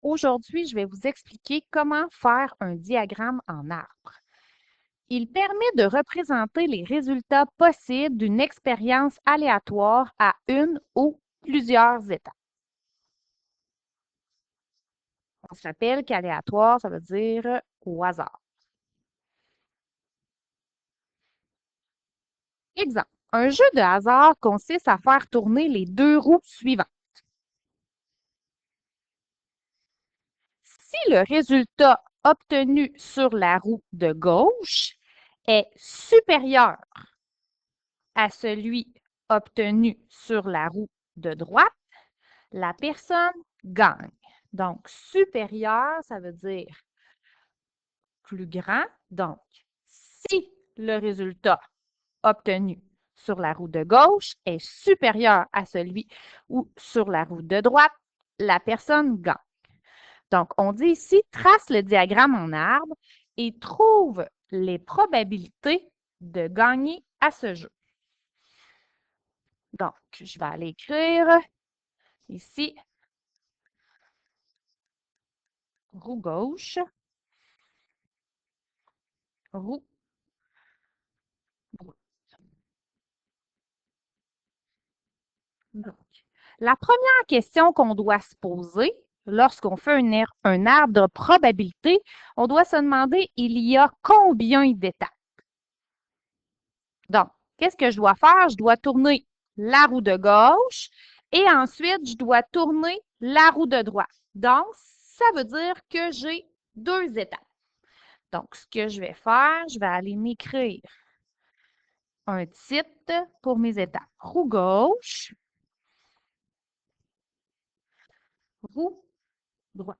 Aujourd'hui, je vais vous expliquer comment faire un diagramme en arbre. Il permet de représenter les résultats possibles d'une expérience aléatoire à une ou plusieurs étapes. On se rappelle qu'aléatoire, ça veut dire au hasard. Exemple, un jeu de hasard consiste à faire tourner les deux roues suivantes. Si le résultat obtenu sur la roue de gauche est supérieur à celui obtenu sur la roue de droite, la personne gagne. Donc, supérieur, ça veut dire plus grand. Donc, si le résultat obtenu sur la roue de gauche est supérieur à celui ou sur la roue de droite, la personne gagne. Donc, on dit ici, trace le diagramme en arbre et trouve les probabilités de gagner à ce jeu. Donc, je vais aller écrire ici roue gauche, roue droite. Donc, la première question qu'on doit se poser lorsqu'on fait un arbre de probabilité, on doit se demander, il y a combien d'étapes? Donc, qu'est-ce que je dois faire? Je dois tourner la roue de gauche et ensuite, je dois tourner la roue de droite. Donc, ça veut dire que j'ai 2 étapes. Donc, ce que je vais faire, je vais aller m'écrire un titre pour mes étapes. Roue gauche, roue droite.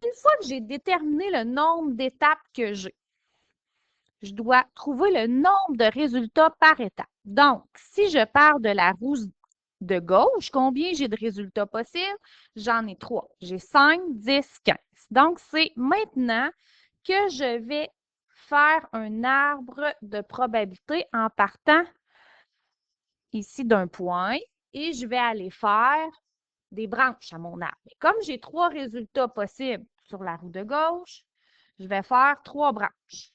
Une fois que j'ai déterminé le nombre d'étapes que j'ai, je dois trouver le nombre de résultats par étape. Donc, si je pars de la roue de gauche, combien j'ai de résultats possibles? J'en ai 3. J'ai 5, 10, 15. Donc, c'est maintenant que je vais faire un arbre de probabilité en partant ici d'un point et je vais aller faire des branches à mon arbre. Et comme j'ai 3 résultats possibles sur la roue de gauche, je vais faire 3 branches.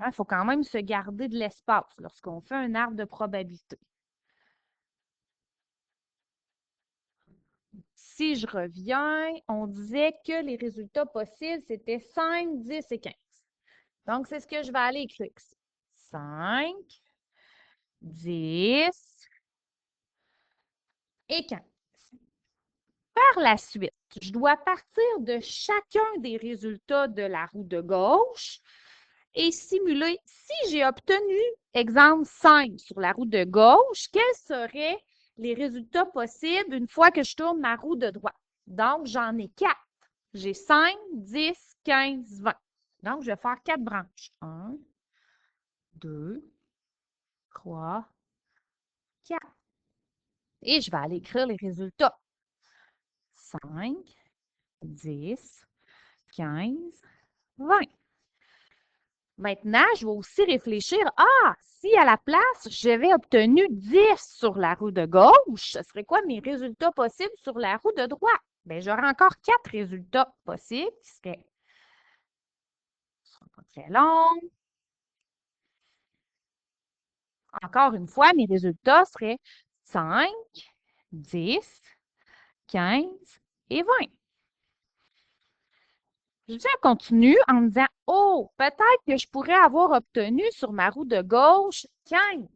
Il faut quand même se garder de l'espace lorsqu'on fait un arbre de probabilité. Si je reviens, on disait que les résultats possibles, c'était 5, 10 et 15. Donc, c'est ce que je vais aller écrire ici. 5, 10 et 15. Par la suite, je dois partir de chacun des résultats de la roue de gauche et simuler, si j'ai obtenu, exemple 5 sur la roue de gauche, quels seraient les résultats possibles une fois que je tourne ma roue de droite? Donc, j'en ai 4. J'ai 5, 10, 15, 20. Donc, je vais faire 4 branches. 1, 2, 3, 4. Et je vais aller écrire les résultats. 5, 10, 15, 20. Maintenant, je vais aussi réfléchir, si à la place, j'avais obtenu 10 sur la roue de gauche, ce serait quoi mes résultats possibles sur la roue de droite? Bien, j'aurais encore 4 résultats possibles qui seraient, pas très longs. Encore une fois, mes résultats seraient 5, 10, 15 et 20. Je continue en me disant, oh, peut-être que je pourrais avoir obtenu sur ma roue de gauche 15.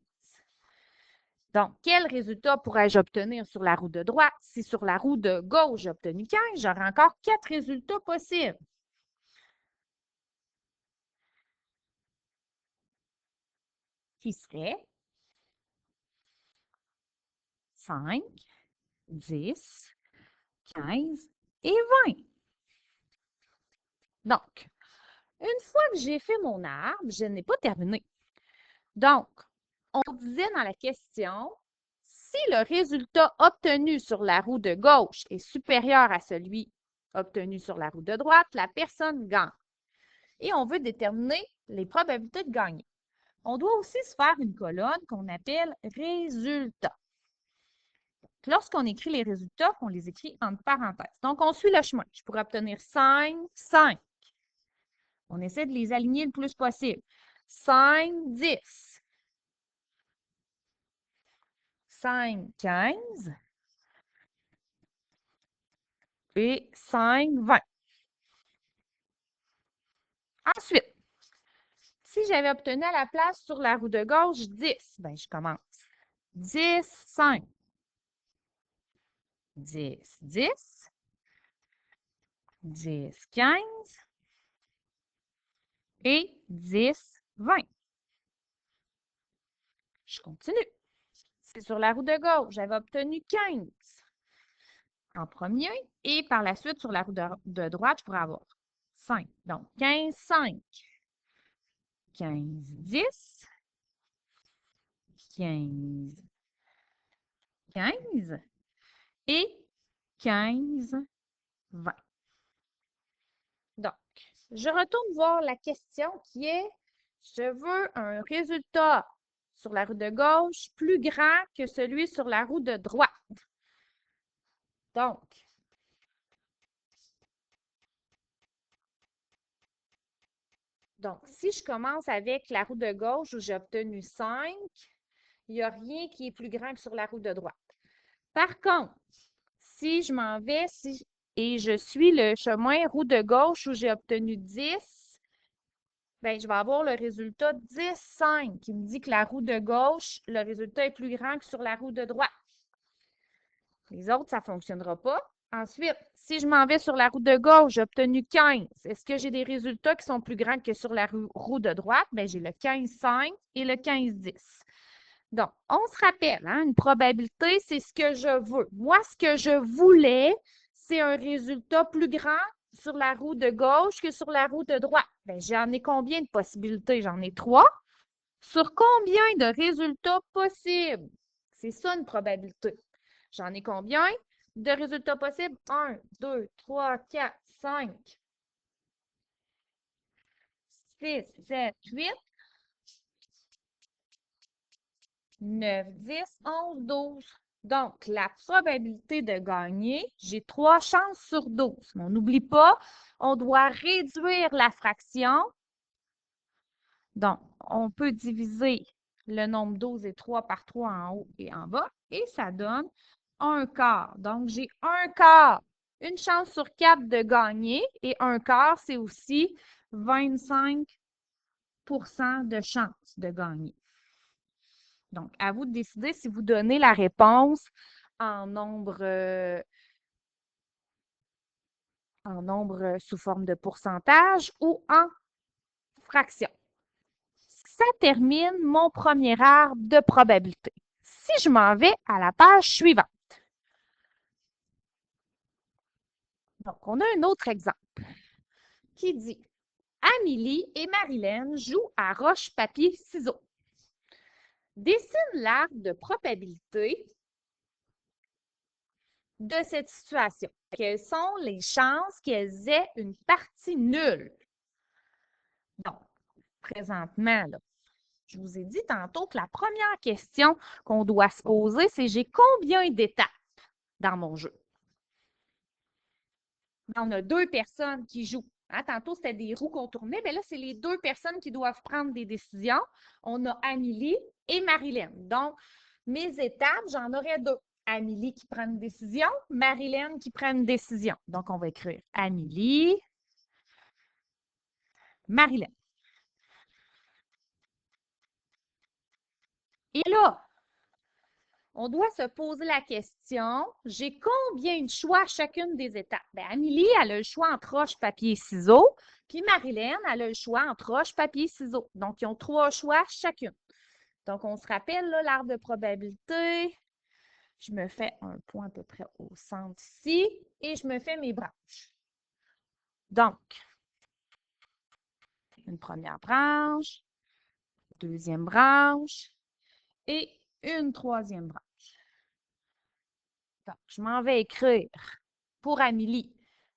Donc, quel résultat pourrais-je obtenir sur la roue de droite? Si sur la roue de gauche, j'ai obtenu 15, j'aurai encore 4 résultats possibles. Qui seraient 5, 10, 15 et 20. Donc, une fois que j'ai fait mon arbre, je n'ai pas terminé. Donc, on disait dans la question, si le résultat obtenu sur la roue de gauche est supérieur à celui obtenu sur la roue de droite, la personne gagne. Et on veut déterminer les probabilités de gagner. On doit aussi se faire une colonne qu'on appelle résultat. Lorsqu'on écrit les résultats, on les écrit entre parenthèses. Donc, on suit le chemin. Je pourrais obtenir 5, 5. On essaie de les aligner le plus possible. 5, 10. 5, 15. Et 5, 20. Ensuite, si j'avais obtenu à la place sur la roue de gauche 10, ben je commence. 10, 5. 10, 10. 10, 15. Et 10, 20. Je continue. C'est sur la roue de gauche, j'avais obtenu 15 en premier. Et par la suite, sur la roue de droite, je pourrais avoir 5. Donc, 15, 5. 15, 10. 15, 15. Et 15, 20. Donc, je retourne voir la question qui est, je veux un résultat sur la roue de gauche plus grand que celui sur la roue de droite. Donc, si je commence avec la roue de gauche où j'ai obtenu 5, il n'y a rien qui est plus grand que sur la roue de droite. Par contre, si je m'en vais et je suis le chemin roue de gauche où j'ai obtenu 10, ben, je vais avoir le résultat 10, 5 qui me dit que la roue de gauche, le résultat est plus grand que sur la roue de droite. Les autres, ça ne fonctionnera pas. Ensuite, si je m'en vais sur la roue de gauche, j'ai obtenu 15. Est-ce que j'ai des résultats qui sont plus grands que sur la roue de droite? Bien, j'ai le 15, 5 et le 15, 10. Donc, on se rappelle, hein, une probabilité, c'est ce que je veux. Moi, ce que je voulais, c'est un résultat plus grand sur la roue de gauche que sur la roue de droite. Bien, j'en ai combien de possibilités? J'en ai 3. Sur combien de résultats possibles? C'est ça une probabilité. J'en ai combien de résultats possibles? 1, 2, 3, 4, 5, 6, 7, 8, 9, 10, 11, 12. Donc, la probabilité de gagner, j'ai 3 chances sur 12. Mais on n'oublie pas, on doit réduire la fraction. Donc, on peut diviser le nombre 12 et 3 par 3 en haut et en bas, et ça donne un quart. Donc, j'ai un quart, une chance sur 4 de gagner, et un quart, c'est aussi 25 de chance de gagner. Donc, à vous de décider si vous donnez la réponse en nombre sous forme de pourcentage ou en fraction. Ça termine mon premier arbre de probabilité. Si je m'en vais à la page suivante. Donc, on a un autre exemple qui dit Amélie et Marilyn jouent à roche, papier, ciseaux. Dessine l'arbre de probabilité de cette situation. Quelles sont les chances qu'elles aient une partie nulle? Donc, présentement, là, je vous ai dit tantôt que la première question qu'on doit se poser, c'est j'ai combien d'étapes dans mon jeu? On a 2 personnes qui jouent. Hein, tantôt, c'était des roues qu'on tournait. Bien là, c'est les 2 personnes qui doivent prendre des décisions. On a Amélie et Marilyn. Donc, mes étapes, j'en aurais 2. Amélie qui prend une décision, Marilyn qui prend une décision. Donc, on va écrire Amélie, Marilyn. Et là, on doit se poser la question, j'ai combien de choix à chacune des étapes? Bien, Amélie, elle a le choix entre roche, papier, ciseaux, puis Marilyn, elle a le choix entre roche, papier, ciseaux. Donc, ils ont 3 choix chacune. Donc, on se rappelle l'arbre de probabilité. Je me fais un point à peu près au centre ici et je me fais mes branches. Donc, une première branche, deuxième branche et une troisième branche. Donc, je m'en vais écrire pour Amélie.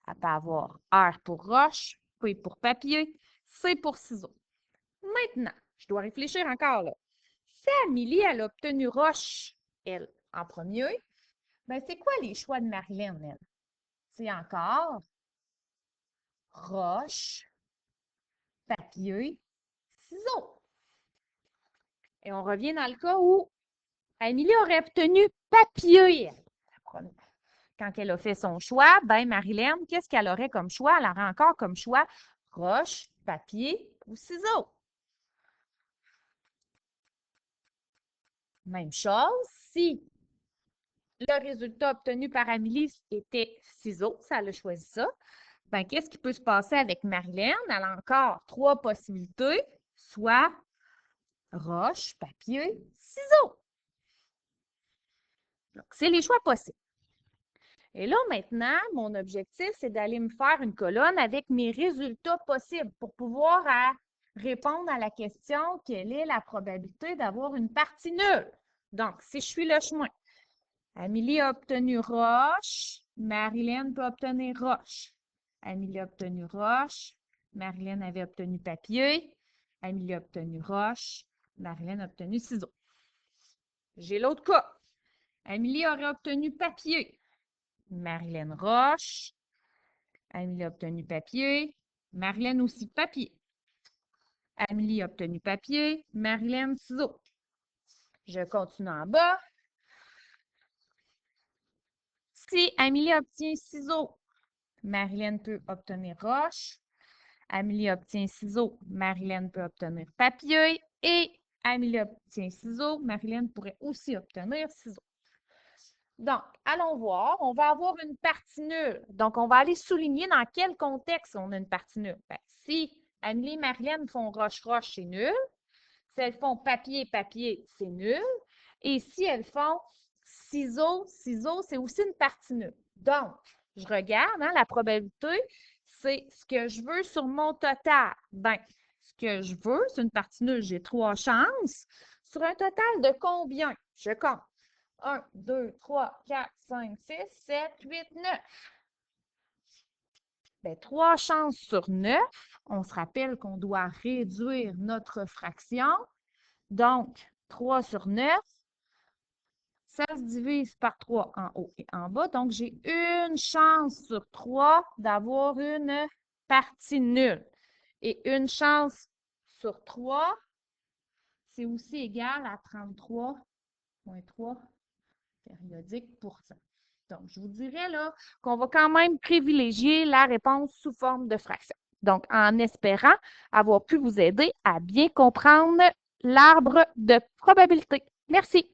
Elle peut avoir R pour roche, P pour papier, C pour ciseaux. Maintenant, je dois réfléchir encore là. Si Amélie, elle a obtenu roche, elle, en premier, Ben, c'est quoi les choix de Marilyn, elle? C'est encore roche, papier, ciseaux. Et on revient dans le cas où Amélie aurait obtenu papier. Quand elle a fait son choix, ben Marilyn, qu'est-ce qu'elle aurait comme choix? Elle aurait encore comme choix roche, papier ou ciseaux. Même chose, si le résultat obtenu par Amélie était ciseaux, ça elle a choisi ça, ben qu'est-ce qui peut se passer avec Marilyn? Elle a encore trois possibilités, soit roche, papier, ciseaux. Donc, c'est les choix possibles. Et là, maintenant, mon objectif, c'est d'aller me faire une colonne avec mes résultats possibles pour pouvoir répondre à la question quelle est la probabilité d'avoir une partie nulle. Donc, si je suis le chemin, Amélie a obtenu roche, Marilyn peut obtenir roche. Amélie a obtenu roche, Marilyn avait obtenu papier, Amélie a obtenu roche, Marilyn a obtenu ciseaux. J'ai l'autre cas. Amélie aurait obtenu papier. Marilyn roche. Amélie a obtenu papier. Marilyn aussi papier. Amélie a obtenu papier. Marilyn ciseaux. Je continue en bas. Si Amélie obtient ciseaux, Marilyn peut obtenir roche. Amélie obtient ciseaux, Marilyn peut obtenir papier. Et Amélie obtient ciseaux, Marilyn pourrait aussi obtenir ciseaux. Donc, allons voir. On va avoir une partie nulle. Donc, on va aller souligner dans quel contexte on a une partie nulle. Ben, si Amélie et Marilyn font roche-roche, c'est nul. Si elles font papier-papier, c'est nul. Et si elles font ciseaux-ciseaux, c'est aussi une partie nulle. Donc, je regarde, hein, la probabilité, c'est ce que je veux sur mon total. Ben, ce que je veux, c'est une partie nulle. J'ai 3 chances. Sur un total de combien? Je compte. 1, 2, 3, 4, 5, 6, 7, 8, 9. Bien, 3 chances sur 9. On se rappelle qu'on doit réduire notre fraction. Donc, 3 sur 9, ça se divise par 3 en haut et en bas. Donc, j'ai une chance sur 3 d'avoir une partie nulle. Et une chance sur 3, c'est aussi égal à 33,3 périodiques pour cent. Donc, je vous dirais là qu'on va quand même privilégier la réponse sous forme de fraction. Donc, en espérant avoir pu vous aider à bien comprendre l'arbre de probabilité. Merci.